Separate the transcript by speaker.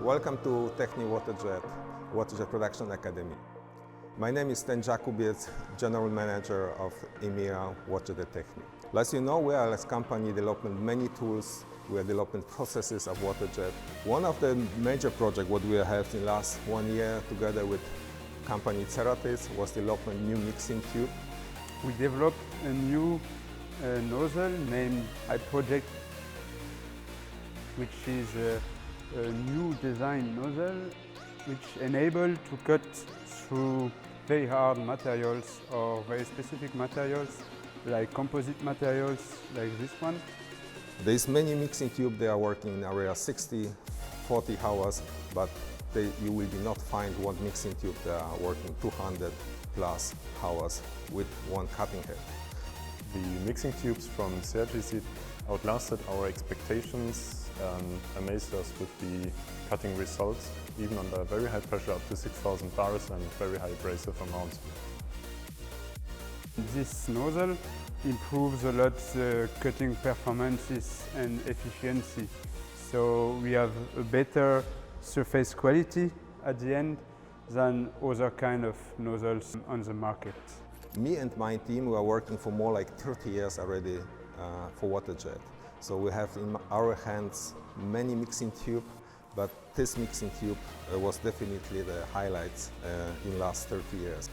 Speaker 1: Welcome to Techni WaterJet Production Academy. My name is Sten Jakubiec, General Manager of EMEA WaterJet Techni. As you know, we are as company developing many tools. We are developing processes of WaterJet. One of the major projects what we have in the last 1 year together with company CERATIZIT was developing new mixing tube.
Speaker 2: We developed a new nozzle named HyproJET, which is a new design nozzle which enables to cut through very hard materials or very specific materials like composite materials like this one.
Speaker 1: There's many mixing tubes, they are working in area 60, 40 hours, but you will not find one mixing tube that are working 200 plus hours with one cutting head.
Speaker 3: The mixing tubes from CERATIZIT outlasted our expectations and amazed us with the cutting results, even under very high pressure up to 6,000 bars and very high abrasive amounts.
Speaker 2: This nozzle improves a lot the cutting performances and efficiency. So we have a better surface quality at the end than other kind of nozzles on the market.
Speaker 1: Me and my team, we are working for more like 30 years already for WaterJet. So we have in our hands many mixing tubes, but this mixing tube was definitely the highlights in the last 30 years.